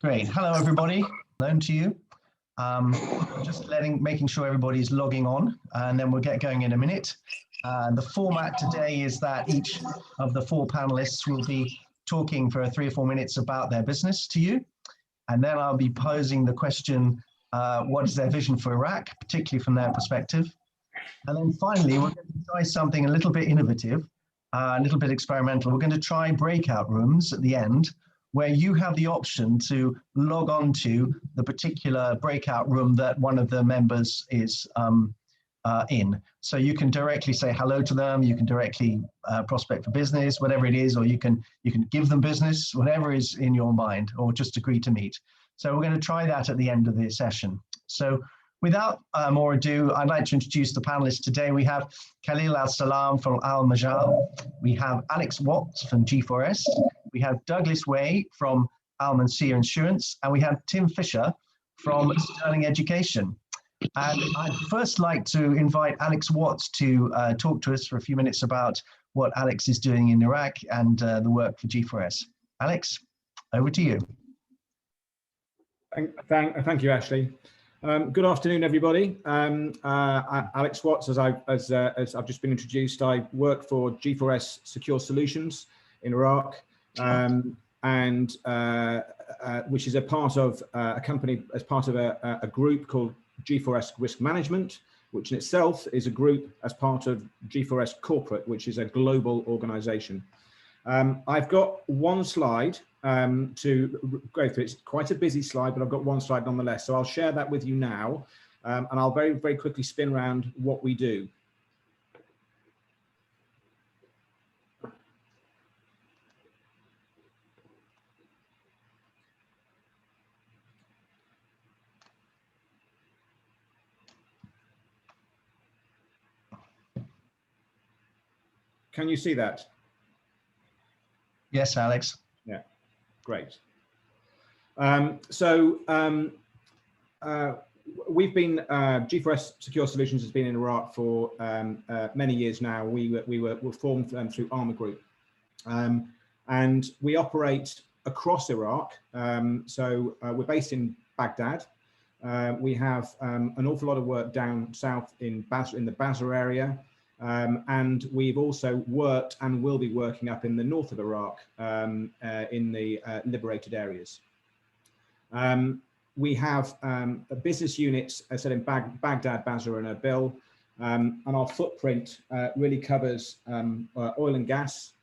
Great. Hello, everybody. Known to you. Just making sure everybody's logging on, and then we'll get going in a minute. The format today is that each of the four panelists will be talking for 3 or 4 minutes about their business to you, and then I'll be posing the question, what is their vision for Iraq, particularly from their perspective. And then finally, we're going to try something a little bit innovative, a little bit experimental. We're going to try breakout rooms at the end, where you have the option to log on to the particular breakout room that one of the members is in. So you can directly say hello to them, you can directly prospect for business, whatever it is, or you can give them business, whatever is in your mind, or just agree to meet. So we're going to try that at the end of the session. So without more ado, I'd like to introduce the panelists today. We have Khalil Al-Salam from Majal. We have Alex Watts from G4S. We have Douglas Way from Almaseer Insurance. And we have Tim Fisher from Stirling Education. And I'd first like to invite Alex Watts to talk to us for a few minutes about what Alex is doing in Iraq and the work for G4S. Alex, over to you. Thank you, Ashley. Good afternoon, everybody. Alex Watts, as I've just been introduced, I work for G4S Secure Solutions in Iraq, which is a part of a company as part of a group called G4S Risk Management, which in itself is a group as part of G4S Corporate, which is a global organization. I've got one slide to go through. It's quite a busy slide, but I've got one slide nonetheless. So I'll share that with you now, and I'll very, very quickly spin around what we do. Can you see that? Yes, Alex. Yeah, great. We've been, G4S Secure Solutions has been in Iraq for many years now. We were formed through Armour Group. And we operate across Iraq. We're based in Baghdad. We have an awful lot of work down south in the Basra area. And we've also worked and will be working up in the north of Iraq in the liberated areas. We have business units, as I said, in Baghdad, Basra and Erbil, and our footprint really covers oil and gas.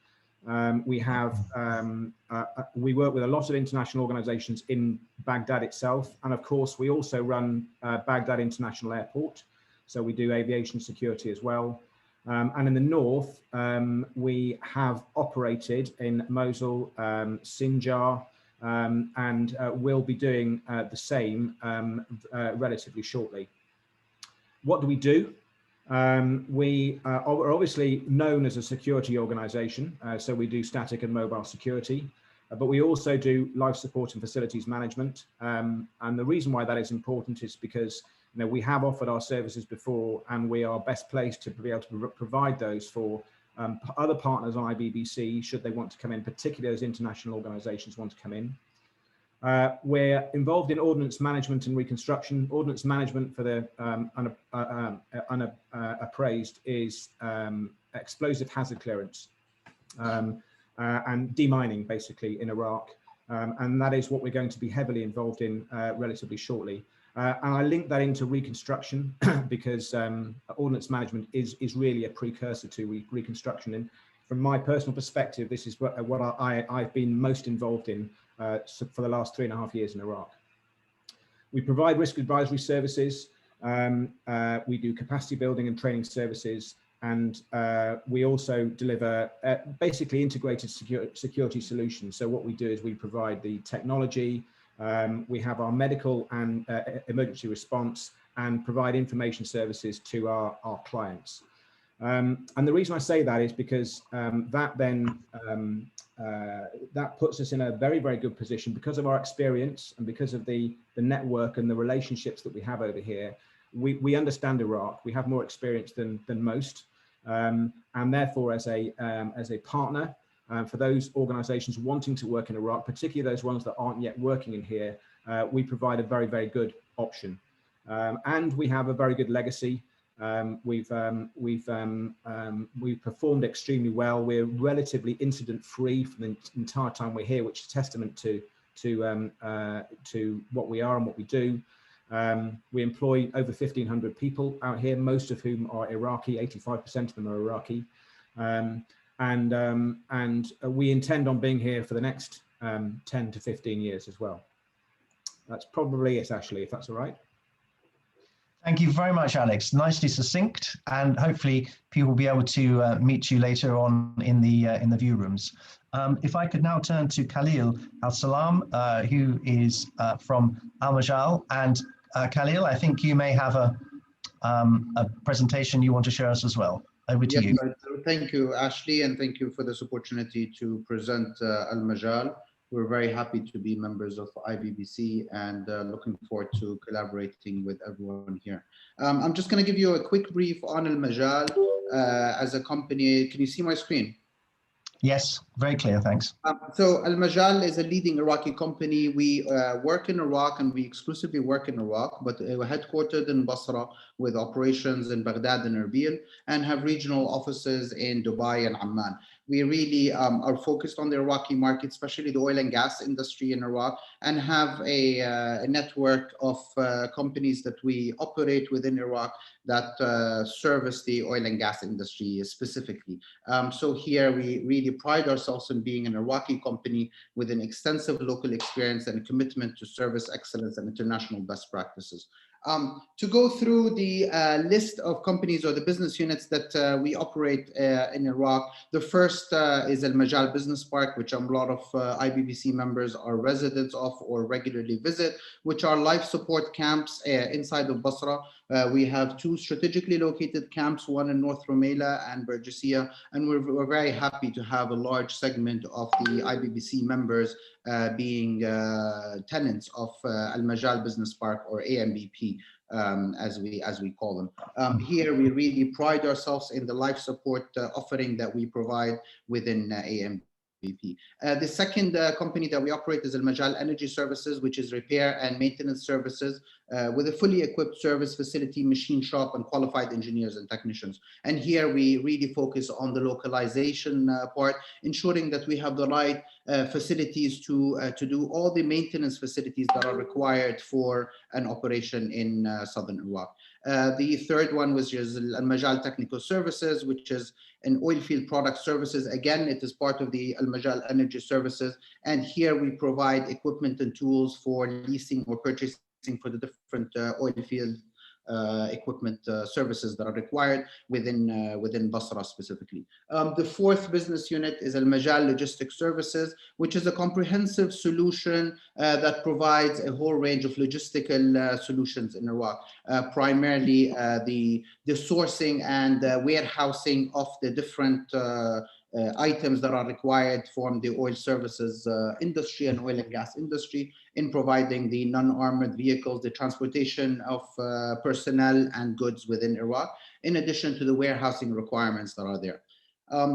We work with a lot of international organizations in Baghdad itself, and of course we also run Baghdad International Airport, so we do aviation security as well. And in the north, we have operated in Mosul, Sinjar, and will be doing the same relatively shortly. What do we do? We are obviously known as a security organization, so we do static and mobile security, but we also do life support and facilities management. And the reason why that is important is because we have offered our services before, and we are best placed to be able to provide those for other partners on IBBC should they want to come in, particularly as international organizations want to come in. We're involved in ordnance management and reconstruction. Ordnance management, for the unappraised, is explosive hazard clearance and demining, basically, in Iraq. And that is what we're going to be heavily involved in relatively shortly. And I link that into reconstruction because ordnance management is really a precursor to reconstruction. And from my personal perspective, this is what I've been most involved in for the last 3.5 years in Iraq. We provide risk advisory services. We do capacity building and training services. And we also deliver basically integrated security solutions. So what we do is we provide the technology, we have our medical and emergency response, and provide information services to our clients. And the reason I say that is because that puts us in a very, very good position because of our experience and because of the network and the relationships that we have over here. We understand Iraq. We have more experience than most, and therefore, as a partner, For those organizations wanting to work in Iraq, particularly those ones that aren't yet working in here, we provide a very, very good option. And we have a very good legacy. We've performed extremely well. We're relatively incident free for the entire time we're here, which is testament to what we are and what we do. We employ over 1,500 people out here, most of whom are Iraqi. 85% of them are Iraqi, and we intend on being here for the next 10 to 15 years as well. That's probably it, Ashley, if that's all right. Thank you very much, Alex. Nicely succinct, and hopefully people will be able to meet you later on in the view rooms. If I could now turn to Khalil Al-Salam, who is from Majal, and Khalil, I think you may have a presentation you want to share us as well. Over to you. Thank you, Ashley, and thank you for this opportunity to present Majal. We're very happy to be members of IBBC and looking forward to collaborating with everyone here. I'm just going to give you a quick brief on Majal as a company. Can you see my screen? Yes, very clear, thanks. So Majal is a leading Iraqi company. We work in Iraq, and we exclusively work in Iraq, but we're headquartered in Basra with operations in Baghdad and Erbil, and have regional offices in Dubai and Amman. We really are focused on the Iraqi market, especially the oil and gas industry in Iraq, and have a network of companies that we operate within Iraq that service the oil and gas industry specifically. So here we really pride ourselves in being an Iraqi company with an extensive local experience and a commitment to service excellence and international best practices. To go through the list of companies or the business units that we operate in Iraq, the first is Majal Business Park, which a lot of IBBC members are residents of or regularly visit, which are life support camps inside of Basra. We have two strategically located camps, one in North Rumaila and Burjasiya, and we're very happy to have a large segment of the IBBC members being tenants of Majal Business Park, or AMBP, as we call them. Here we really pride ourselves in the life support offering that we provide within AMBP. The second company that we operate is Majal Energy Services, which is repair and maintenance services with a fully equipped service facility, machine shop, and qualified engineers and technicians. And here we really focus on the localization part, ensuring that we have the right facilities to do all the maintenance facilities that are required for an operation in southern Iraq. The third one was Majal Technical Services, which is an oil field product services. Again, it is part of the Majal Energy Services. And here we provide equipment and tools for leasing or purchasing for the different oil field equipment services that are required within Basra specifically. The fourth business unit is Majal Logistics Services, which is a comprehensive solution that provides a whole range of logistical solutions in Iraq, primarily the sourcing and warehousing of the different items that are required from the oil services industry and oil and gas industry, in providing the non-armored vehicles, the transportation of personnel and goods within Iraq, in addition to the warehousing requirements that are there.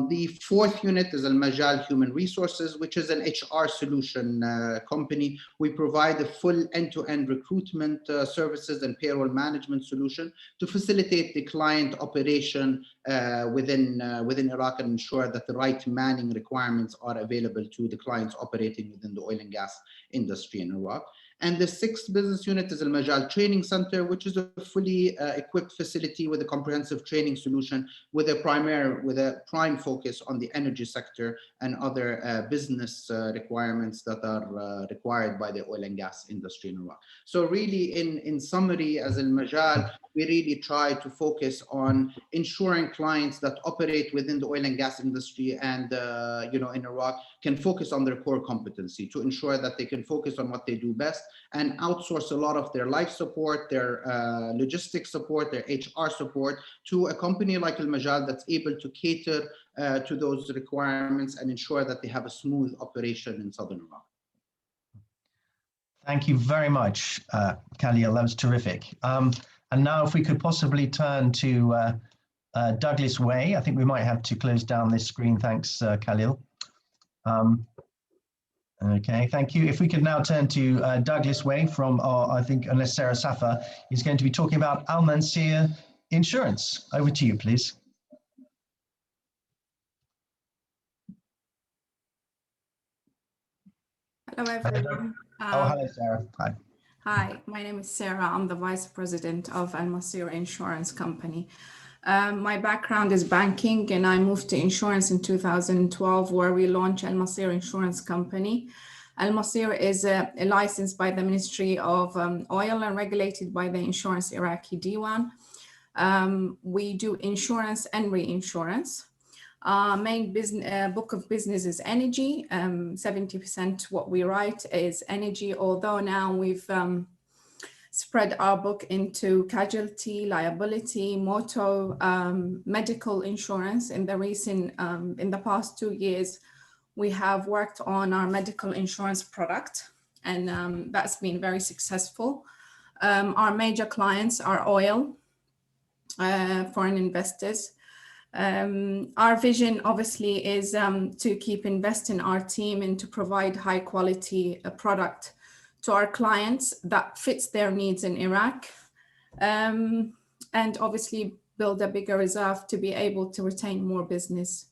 The fourth unit is Majal Human Resources, which is an HR solution company. We provide a full end-to-end recruitment services and payroll management solution to facilitate the client operation within Iraq and ensure that the right manning requirements are available to the clients operating within the oil and gas industry in Iraq. And the sixth business unit is Majal Training Center, which is a fully equipped facility with a comprehensive training solution with a prime focus on the energy sector and other business requirements that are required by the oil and gas industry in Iraq. So really, in summary, as Majal, we really try to focus on ensuring clients that operate within the oil and gas industry and in Iraq can focus on their core competency to ensure that they can focus on what they do best and outsource a lot of their life support, their logistics support, their HR support to a company like Majal that's able to cater to those requirements and ensure that they have a smooth operation in southern Iraq. Thank you very much, Khalil. That was terrific. And now if we could possibly turn to Douglas Way. I think we might have to close down this screen. Thanks, Khalil. Okay, thank you. If we could now turn to Douglas Way from our, I think, unless Sarah Safa is going to be talking about Almaseer Insurance. Over to you, please. Hello, everyone. Hello, Sarah. Hi. Hi, my name is Sarah. I'm the Vice President of Almaseer Insurance Company. My background is banking, and I moved to insurance in 2012, where we launched Almaseer Insurance Company. Almaseer is licensed by the Ministry of Oil and regulated by the Insurance Iraqi Diwan. We do insurance and reinsurance. Main business book of business is energy. 70% what we write is energy, although now we've spread our book into casualty, liability, motor, medical insurance. In the past 2 years, we have worked on our medical insurance product, and that's been very successful. Our major clients are oil, foreign investors. Our vision obviously is to keep investing our team and to provide high quality product to our clients that fits their needs in Iraq, and obviously build a bigger reserve to be able to retain more business.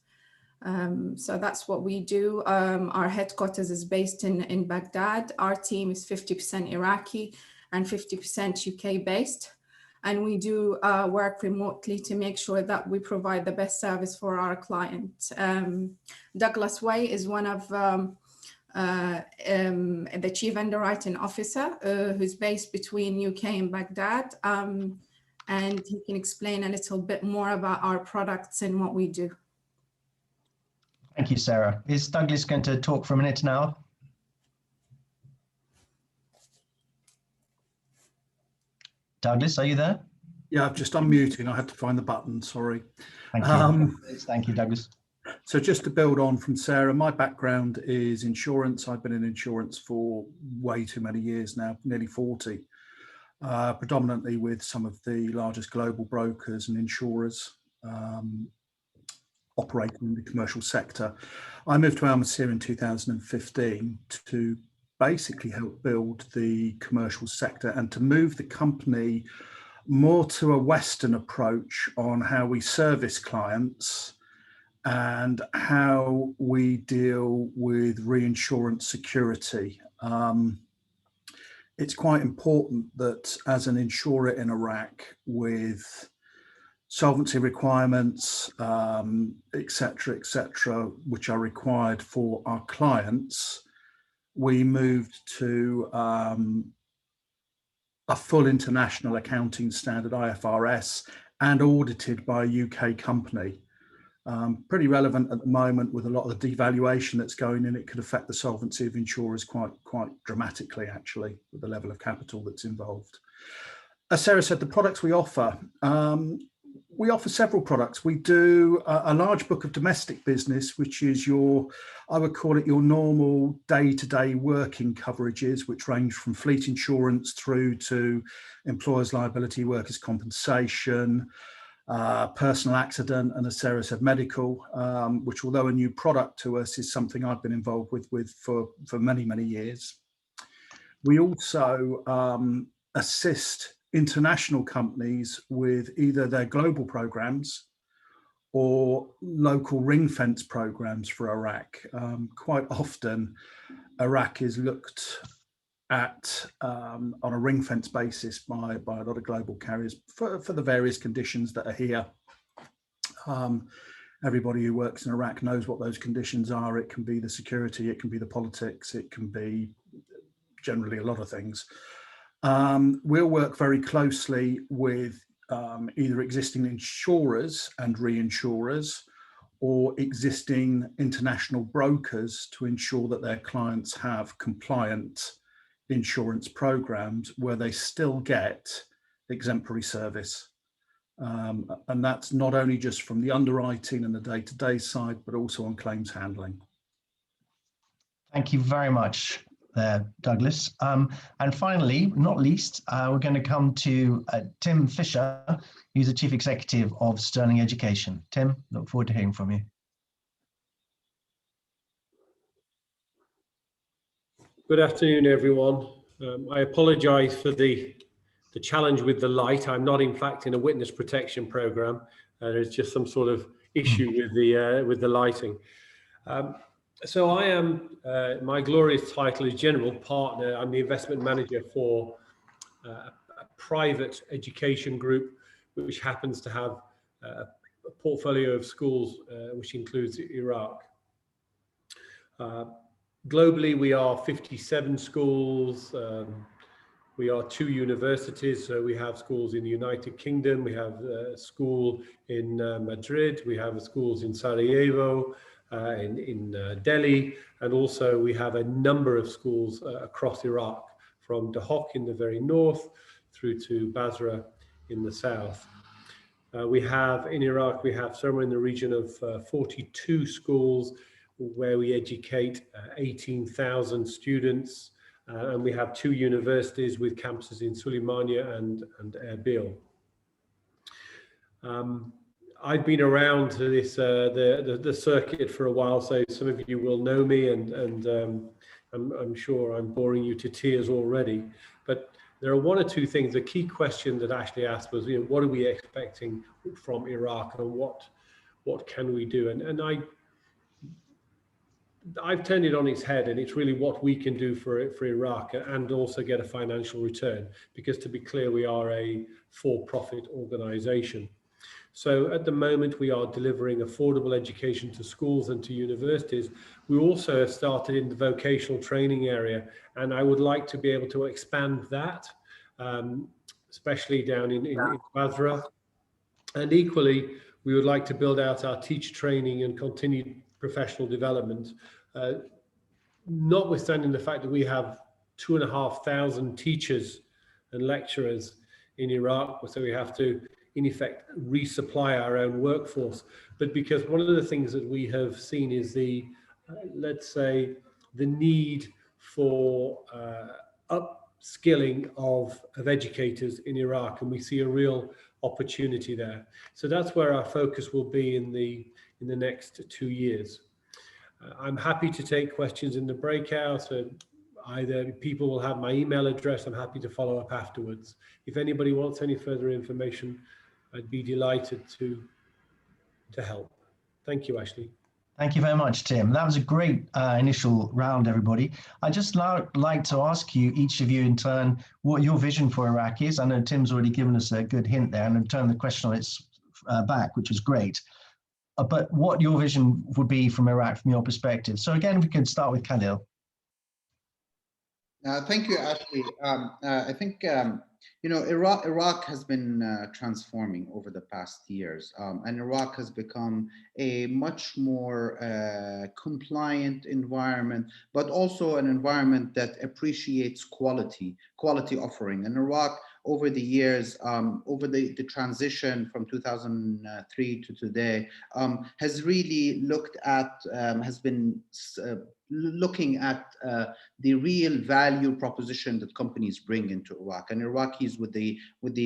So that's what we do. Our headquarters is based in Baghdad. Our team is 50% Iraqi and 50% UK based. And we do work remotely to make sure that we provide the best service for our clients. Douglas Way is one of the Chief Underwriting Officer who's based between UK and Baghdad. And he can explain a little bit more about our products and what we do. Thank you, Sarah. Is Douglas going to talk for a minute now? Douglas, are you there? Yeah, I've just unmuted. I had to find the button, sorry. Thank you. Thank you, Douglas. So just to build on from Sarah, my background is insurance. I've been in insurance for way too many years now, nearly 40, predominantly with some of the largest global brokers and insurers operating in the commercial sector. I moved to Almaseer in 2015 to basically help build the commercial sector and to move the company more to a Western approach on how we service clients and how we deal with reinsurance security. It's quite important that as an insurer in Iraq with solvency requirements, et cetera, which are required for our clients, we moved to a full international accounting standard, IFRS, and audited by a UK company. Pretty relevant at the moment with a lot of the devaluation that's going in. It could affect the solvency of insurers quite dramatically, actually, with the level of capital that's involved. As Sarah said, the products we offer several products. We do a large book of domestic business, which is I would call it your normal day-to-day working coverages, which range from fleet insurance through to employers' liability, workers' compensation, personal accident, and as Sarah said, medical, which, although a new product to us, is something I've been involved with for many, many years. We also assist international companies with either their global programs or local ring fence programs for Iraq. Quite often, Iraq is looked at on a ring fence basis by a lot of global carriers for the various conditions that are here. Everybody who works in Iraq knows what those conditions are. It can be the security, it can be the politics, it can be generally a lot of things. We'll work very closely with either existing insurers and reinsurers or existing international brokers to ensure that their clients have compliant insurance programs where they still get exemplary service. And that's not only just from the underwriting and the day-to-day side, but also on claims handling. Thank you very much there, Douglas. And finally, not least, we're going to come to Tim Fisher, who's the Chief Executive of Stirling Education. Tim, look forward to hearing from you. Good afternoon, everyone. I apologise for the challenge with the light. I'm not, in fact, in a witness protection programme. There's just some sort of issue with the lighting. So I am, my glorious title is General Partner. I'm the investment manager for a private education group, which happens to have a portfolio of schools, which includes Iraq. Globally, we are 57 schools. We are 2 universities. So we have schools in the United Kingdom. We have a school in Madrid. We have schools in Sarajevo, in Delhi. And also we have a number of schools across Iraq, from Dahok in the very north through to Basra in the south. We have in Iraq, we have somewhere in the region of 42 schools where we educate 18,000 students, and we have 2 universities with campuses in Suleimania and Erbil. I've been around this the circuit for a while, so some of you will know me, and I'm sure I'm boring you to tears already. But there are 1 or 2 things. The key question that Ashley asked was, what are we expecting from Iraq, and what can we do? And I've turned it on its head, and it's really what we can do for Iraq and also get a financial return, because to be clear, we are a for-profit organization. So at the moment, we are delivering affordable education to schools and to universities. We also have started in the vocational training area, and I would like to be able to expand that, especially down in Basra. And equally, we would like to build out our teacher training and continued professional development, notwithstanding the fact that we have 2,500 teachers and lecturers in Iraq, so we have to, in effect, resupply our own workforce. But because one of the things that we have seen is the, let's say, the need for upskilling of educators in Iraq, and we see a real opportunity there. So that's where our focus will be in the next 2 years. I'm happy to take questions in the breakout. So either people will have my email address. I'm happy to follow up afterwards. If anybody wants any further information, I'd be delighted to help. Thank you, Ashley. Thank you very much, Tim. That was a great initial round, everybody. I'd just like to ask you, each of you in turn, what your vision for Iraq is. I know Tim's already given us a good hint there, and I've turned the question on its back, which was great. But what your vision would be from Iraq, from your perspective. So again, we can start with Khalil. Thank you, Ashley. I think, Iraq has been transforming over the past years, and Iraq has become a much more compliant environment, but also an environment that appreciates quality offering. And Iraq, over the years, over the transition from 2003 to today, has really looked at, has been looking at the real value proposition that companies bring into Iraq, and Iraqis with the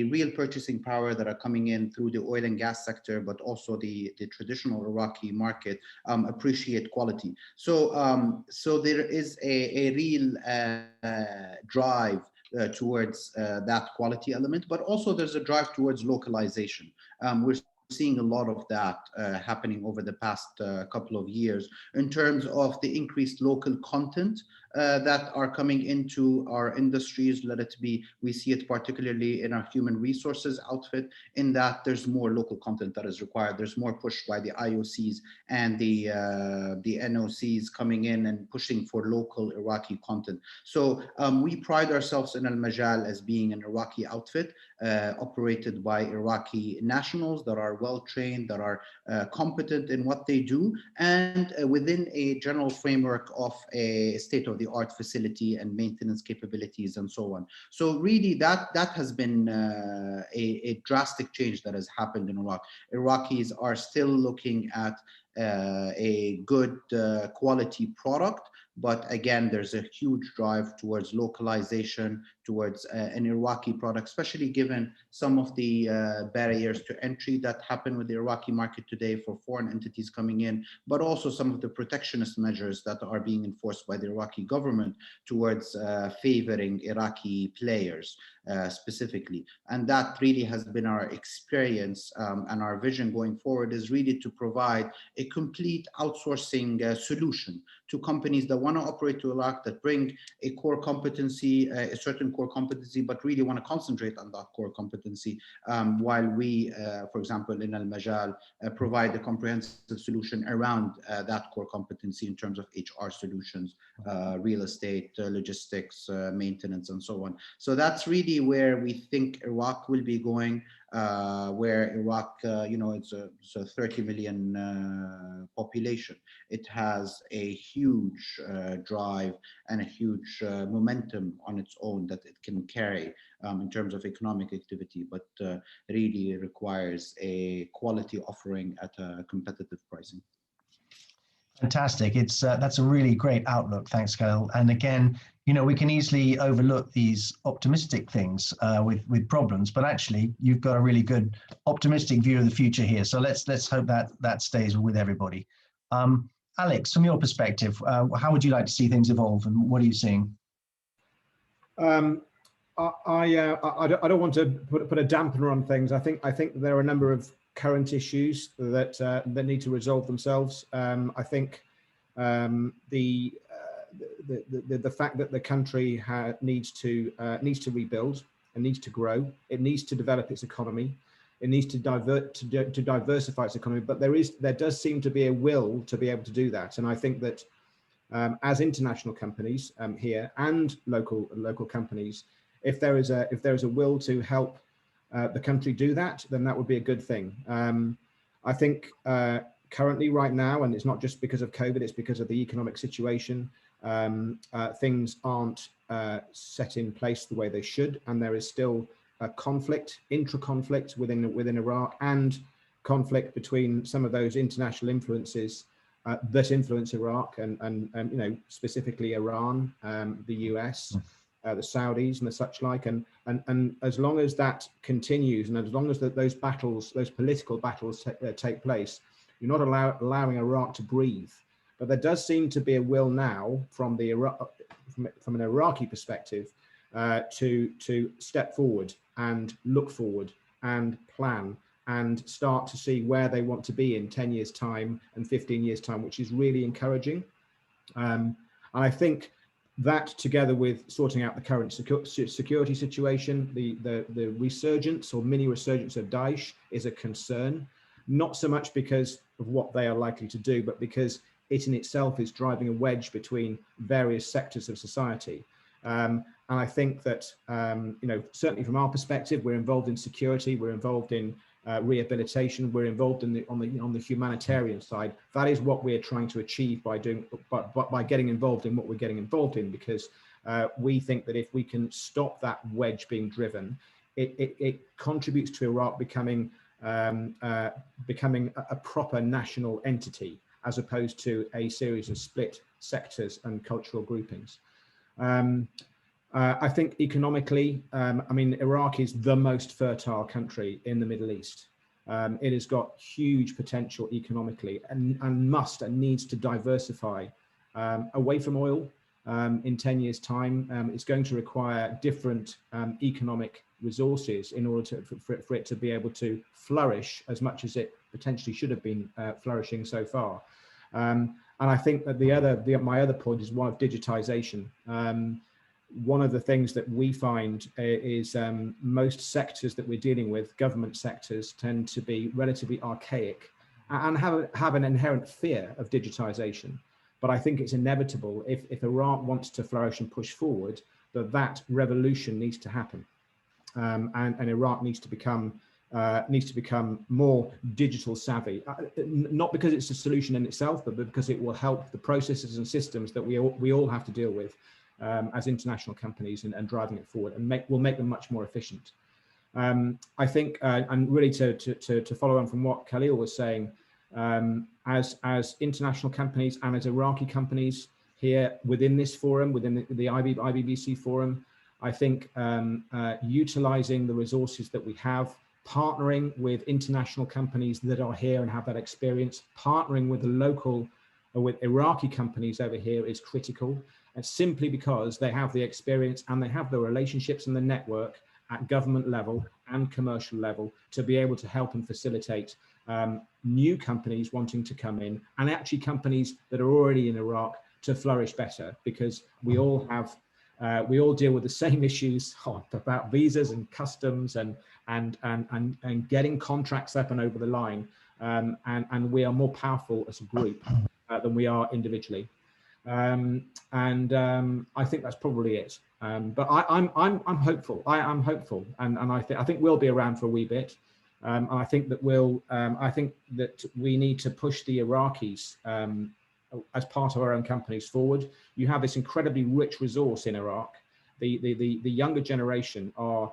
real purchasing power that are coming in through the oil and gas sector, but also the traditional Iraqi market, appreciate quality. So so there is a real drive towards that quality element, but also there's a drive towards localization. We're seeing a lot of that happening over the past couple of years in terms of the increased local content that are coming into our industries. Let it be, we see it particularly in our human resources outfit, in that there's more local content that is required. There's more push by the IOCs and the NOCs coming in and pushing for local Iraqi content. So we pride ourselves in Majal as being an Iraqi outfit operated by Iraqi nationals that are well-trained, that are competent in what they do, and within a general framework of a state-of-the-art facility and maintenance capabilities and so on. So really that has been a drastic change that has happened in Iraq. Iraqis are still looking at a good quality product. But again, there's a huge drive towards localization, towards an Iraqi product, especially given some of the barriers to entry that happen with the Iraqi market today for foreign entities coming in, but also some of the protectionist measures that are being enforced by the Iraqi government towards favoring Iraqi players specifically. And that really has been our experience, and our vision going forward is really to provide a complete outsourcing solution to companies that want to operate to Iraq, that bring a core competency, a certain core competency, but really want to concentrate on that core competency, while we, for example, in Majal, provide a comprehensive solution around that core competency in terms of HR solutions, real estate, logistics, maintenance, and so on. So that's really where we think Iraq will be going, where Iraq, it's a 30 million population. It has a huge drive and a huge momentum on its own that it can carry in terms of economic activity, but really requires a quality offering at a competitive pricing. Fantastic. It's that's a really great outlook. Thanks, Khalil. And again, we can easily overlook these optimistic things with problems, but actually you've got a really good optimistic view of the future here. So let's hope that stays with everybody. Alex, from your perspective, how would you like to see things evolve, and what are you seeing? I don't want to put a dampener on things. I think there are a number of current issues that need to resolve themselves. I think the fact that the country needs to rebuild and needs to grow. It needs to develop its economy. It needs to diversify its economy. But there does seem to be a will to be able to do that. And I think that as international companies here and local companies, if there is a will to help the country do that, then that would be a good thing. I think currently, right now, and it's not just because of COVID, it's because of the economic situation, things aren't set in place the way they should, and there is still a conflict, intra-conflict within Iraq, and conflict between some of those international influences that influence Iraq, and specifically Iran, the US, the Saudis, and the such like, and as long as that continues, and as long as those political battles take place, you're not allowing Iraq to breathe. But there does seem to be a will now from an Iraqi perspective to step forward and look forward and plan and start to see where they want to be in 10 years time and 15 years time, which is really encouraging. And I think that, together with sorting out the current security situation, the resurgence or mini resurgence of Daesh is a concern, not so much because of what they are likely to do, but because it in itself is driving a wedge between various sectors of society. And I think that, certainly from our perspective, we're involved in security, we're involved in rehabilitation, we're involved on the humanitarian side. That is what we're trying to achieve by getting involved in what we're getting involved in, because we think that if we can stop that wedge being driven, it contributes to Iraq becoming a proper national entity, as opposed to a series of split sectors and cultural groupings. I think economically, Iraq is the most fertile country in the Middle East. It has got huge potential economically, and needs to diversify away from oil in 10 years' time. It's going to require different economic resources in order for it to be able to flourish as much as it potentially should have been flourishing so far. And I think that my other point is one of digitization. One of the things that we find is most sectors that we're dealing with, government sectors, tend to be relatively archaic and have an inherent fear of digitization. But I think it's inevitable if Iraq wants to flourish and push forward, that revolution needs to happen, and Iraq needs to become more digital savvy, not because it's a solution in itself, but because it will help the processes and systems that we all have to deal with as international companies, and driving it forward, and will make them much more efficient. I think, and really to follow on from what Khalil was saying, as international companies and as Iraqi companies here within this forum, within the IBBC forum, I think utilizing the resources that we have, partnering with international companies that are here and have that experience, partnering with the local or with Iraqi companies over here is critical, and simply because they have the experience and they have the relationships and the network at government level and commercial level to be able to help and facilitate new companies wanting to come in, and actually companies that are already in Iraq to flourish better, because we all have we all deal with the same issues about visas and customs and getting contracts up and over the line, and we are more powerful as a group than we are individually, and I think that's probably it. But I'm hopeful. I'm hopeful, and I think we'll be around for a wee bit. And I think that I think that we need to push the Iraqis as part of our own companies forward. You have this incredibly rich resource in Iraq. The younger generation are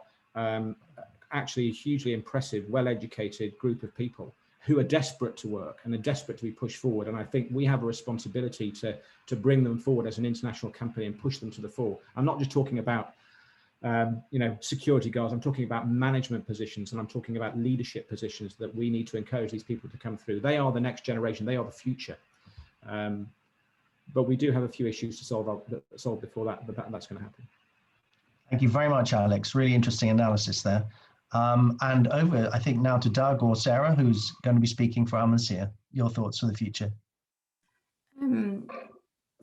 actually a hugely impressive, well-educated group of people who are desperate to work and are desperate to be pushed forward. And I think we have a responsibility to bring them forward as an international company and push them to the fore. I'm not just talking about security guards. I'm talking about management positions, and I'm talking about leadership positions that we need to encourage these people to come through. They are the next generation. They are the future. But we do have a few issues to solve before that, but that's going to happen. Thank you very much, Alex. Really interesting analysis there. And over, I think, now to Doug or Sarah, who's going to be speaking for Almaseer. Your thoughts for the future.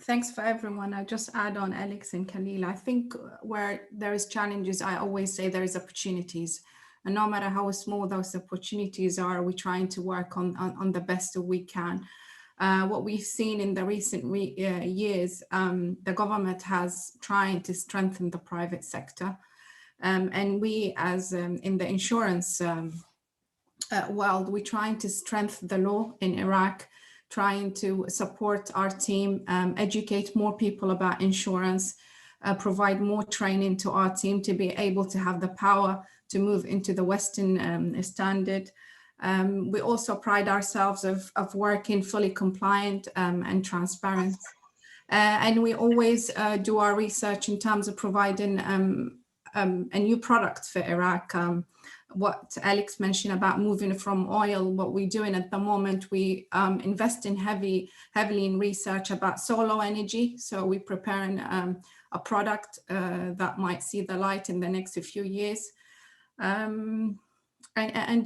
Thanks for everyone. I'll just add on Alex and Khalil. I think where there is challenges, I always say there is opportunities. And no matter how small those opportunities are, we're trying to work on the best that we can. What we've seen in the recent years, the government has tried to strengthen the private sector. And we, as in the insurance world, we're trying to strengthen the law in Iraq, trying to support our team, educate more people about insurance, provide more training to our team to be able to have the power to move into the Western standard. We also pride ourselves of working fully compliant and transparent. And we always do our research in terms of providing a new product for Iraq. What Alex mentioned about moving from oil, what we're doing at the moment, we invest in heavily in research about solar energy. So we're preparing a product that might see the light in the next few years. And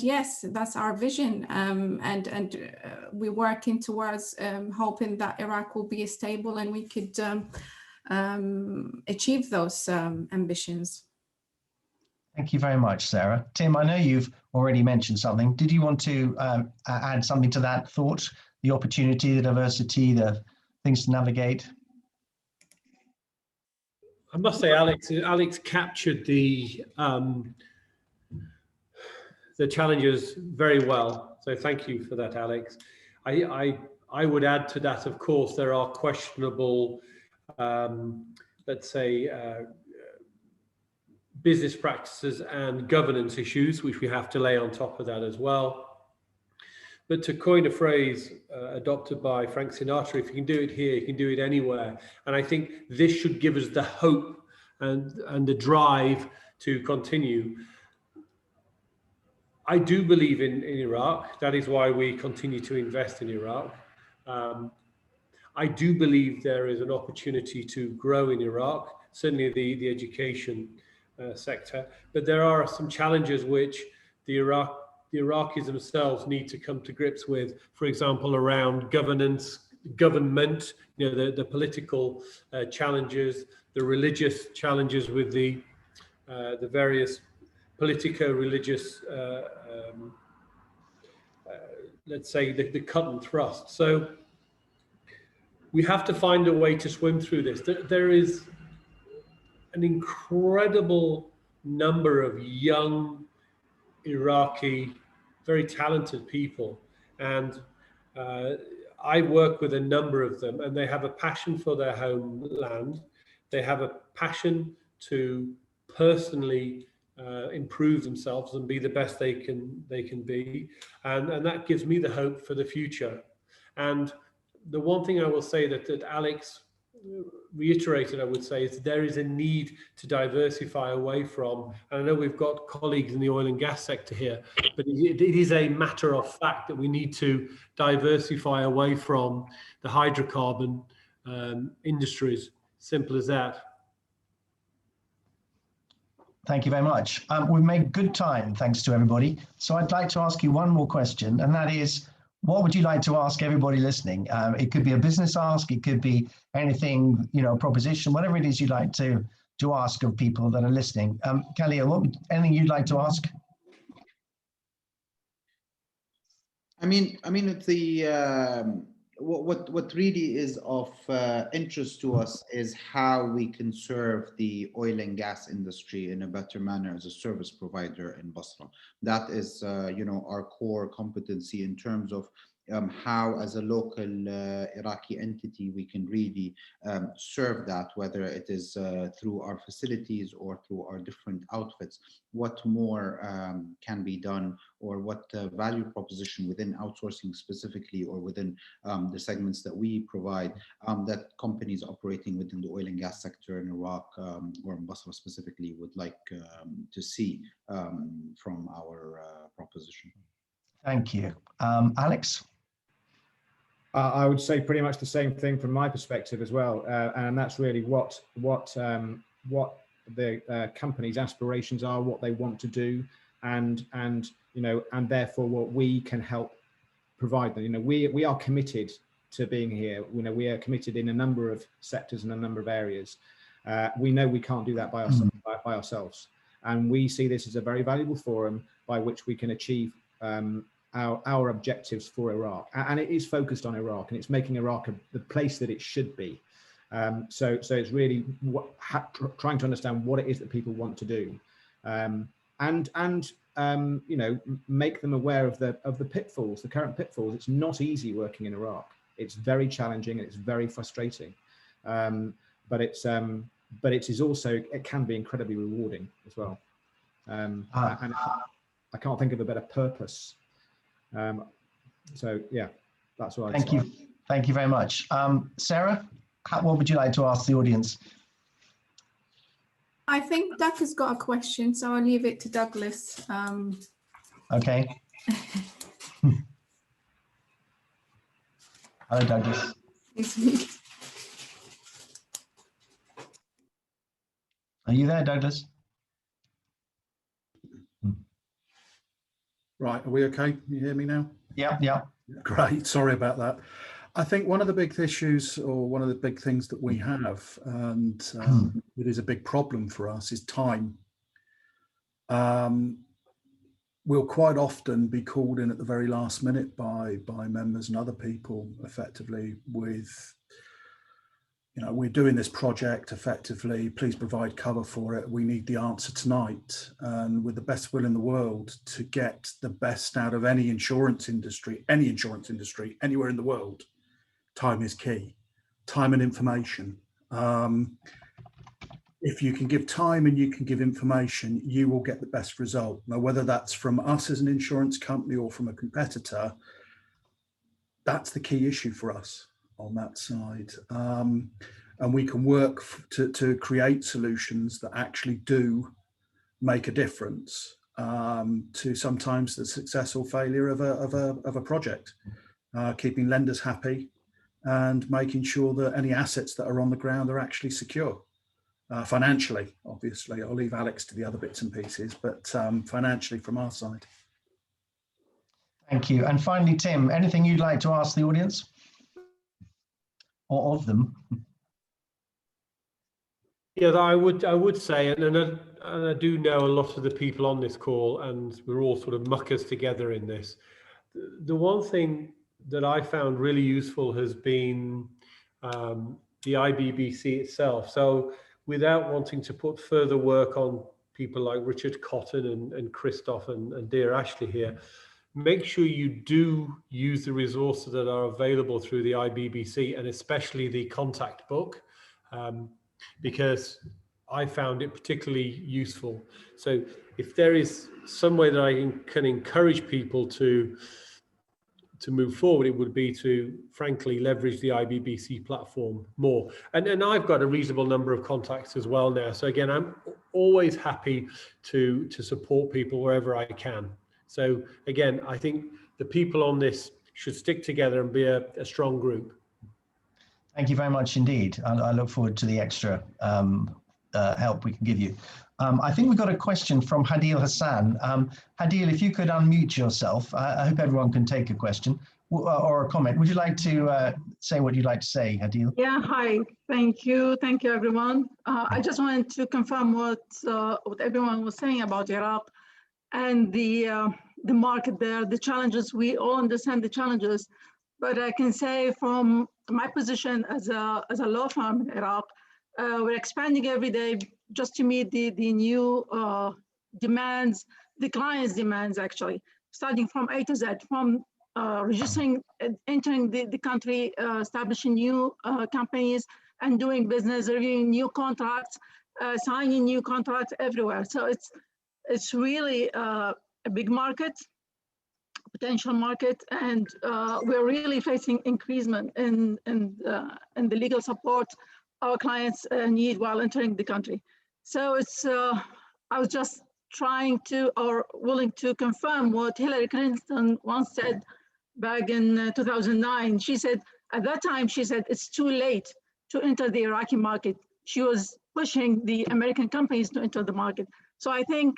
yes, that's our vision. And we're working towards hoping that Iraq will be stable and we could achieve those ambitions. Thank you very much, Sarah. Tim, I know you've already mentioned something. Did you want to add something to that thought? The opportunity, the diversity, the things to navigate? I must say, Alex captured the challenges very well. So thank you for that, Alex. I would add to that, of course, there are questionable, let's say, business practices and governance issues, which we have to lay on top of that as well. But to coin a phrase adopted by Frank Sinatra, if you can do it here, you can do it anywhere. And I think this should give us the hope and the drive to continue. I do believe in Iraq. That is why we continue to invest in Iraq. I do believe there is an opportunity to grow in Iraq, certainly the education sector, but there are some challenges which the Iraqis themselves need to come to grips with. For example, around government, the political challenges, the religious challenges with the various politico-religious, let's say, the cut and thrust. So we have to find a way to swim through this. There is an incredible number of young Iraqi, very talented people. And I work with a number of them, and they have a passion for their homeland. They have a passion to personally improve themselves and be the best they can be, and that gives me the hope for the future. And the one thing I will say that Alex reiterated, I would say, is there is a need to diversify away from, and I know we've got colleagues in the oil and gas sector here, but it is a matter of fact that we need to diversify away from the hydrocarbon industries. Simple as that. Thank you very much. We've made good time, thanks to everybody. So I'd like to ask you one more question, and that is, what would you like to ask everybody listening? It could be a business ask, it could be anything, proposition, whatever it is you'd like to ask of people that are listening. Khalil, anything you'd like to ask? I mean, it's the what really is of interest to us is how we can serve the oil and gas industry in a better manner as a service provider in Basra. That is, our core competency in terms of how, as a local Iraqi entity, we can really serve that, whether it is through our facilities or through our different outfits. What more can be done, or what value proposition within outsourcing specifically, or within the segments that we provide, that companies operating within the oil and gas sector in Iraq or in Basra specifically would like to see from our proposition. Thank you. Alex? I would say pretty much the same thing from my perspective as well, and that's really what the company's aspirations are, what they want to do, and therefore what we can help provide them. We are committed to being here. We are committed in a number of sectors and a number of areas. We know we can't do that by ourselves, and we see this as a very valuable forum by which we can achieve our objectives for Iraq, and it is focused on Iraq, and it's making Iraq the place that it should be. So it's really trying to understand what it is that people want to do, and make them aware of the pitfalls, the current pitfalls. It's not easy working in Iraq. It's very challenging and it's very frustrating, but it is also, it can be incredibly rewarding as well. And I can't think of a better purpose. So yeah, that's what I'd say. Thank you very much. Sarah, what would you like to ask the audience? I think Doug has got a question, so I'll leave it to Douglas. Okay. Hello, Douglas. Are you there, Douglas? Right, are we okay? Can you hear me now? Yeah. Great, sorry about that. I think one of the big issues, or one of the big things that we have, and it is a big problem for us, is time. We'll quite often be called in at the very last minute by members and other people, effectively with, we're doing this project effectively, please provide cover for it, we need the answer tonight. And with the best will in the world to get the best out of any insurance industry, anywhere in the world, time is key. Time and information. If you can give time and you can give information, you will get the best result. Now, whether that's from us as an insurance company or from a competitor, that's the key issue for us on that side. And we can work to create solutions that actually do make a difference to sometimes the success or failure of a project, keeping lenders happy and making sure that any assets that are on the ground are actually secure. Financially, obviously, I'll leave Alex to the other bits and pieces, but financially from our side. Thank you. And finally, Tim, anything you'd like to ask the audience or of them? Yeah, I would say, and I do know a lot of the people on this call, and we're all sort of muckers together in this. The one thing that I found really useful has been the IBBC itself. So without wanting to put further work on people like Richard Cotton and Christoph and dear Ashley here, make sure you do use the resources that are available through the IBBC, and especially the contact book, because I found it particularly useful. So if there is some way that I can encourage people to move forward, it would be to frankly leverage the IBBC platform more. And I've got a reasonable number of contacts as well now. So again, I'm always happy to support people wherever I can. So again, I think the people on this should stick together and be a strong group. Thank you very much indeed. I look forward to the extra help we can give you. I think we've got a question from Hadil Hassan. Hadil, if you could unmute yourself, I hope everyone can take a question or a comment. Would you like to say what you'd like to say, Hadil? Yeah, hi, thank you everyone. I just wanted to confirm what everyone was saying about Iraq and the market there, the challenges. We all understand the challenges, but I can say from my position as a law firm in Iraq, we're expanding every day just to meet the new demands, the client's demands actually, starting from A to Z, from registering, entering the country, establishing new companies and doing business, reviewing new contracts, signing new contracts everywhere. So it's really a big market, potential market, and we're really facing increasement in the legal support our clients need while entering the country. So it's, I was just trying to, or willing to confirm what Hillary Clinton once said back in 2009. She said, at that time, she said, it's too late to enter the Iraqi market. She was pushing the American companies to enter the market. So I think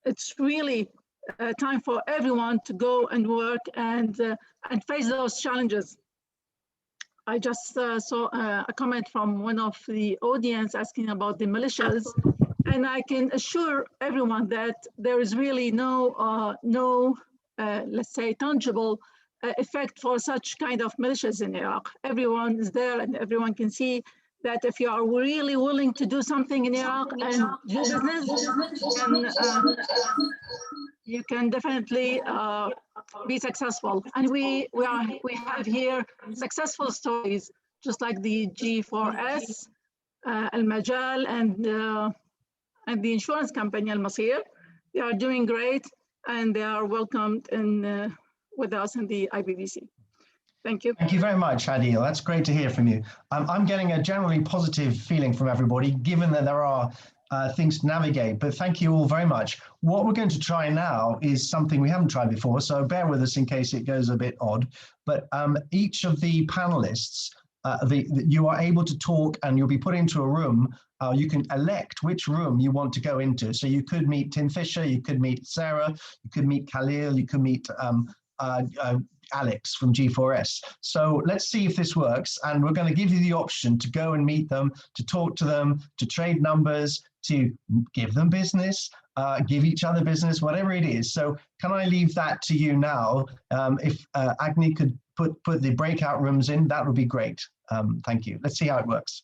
it's really time for everyone to go and work and face those challenges. I just saw a comment from one of the audience asking about the militias, and I can assure everyone that there is really no, let's say, tangible effect for such kind of militias in Iraq. Everyone is there, and everyone can see that if you are really willing to do something in Iraq and do business, then you can definitely be successful. And we have here successful stories, just like the G4S, Majal, and the insurance company Almaseer. They are doing great, and they are welcomed in with us in the IBBC. Thank you. Thank you very much, Hadil. That's great to hear from you. I'm getting a generally positive feeling from everybody, given that there are things to navigate, but thank you all very much. What we're going to try now is something we haven't tried before, so bear with us in case it goes a bit odd, but each of the panelists, you are able to talk and you'll be put into a room. You can elect which room you want to go into. So you could meet Tim Fisher, you could meet Sarah, you could meet Khalil, you could meet Alex from G4S. So let's see if this works, and we're going to give you the option to go and meet them, to talk to them, to trade numbers, to give them business, give each other business, whatever it is. So can I leave that to you now? If Agni could put the breakout rooms in, that would be great. Thank you. Let's see how it works.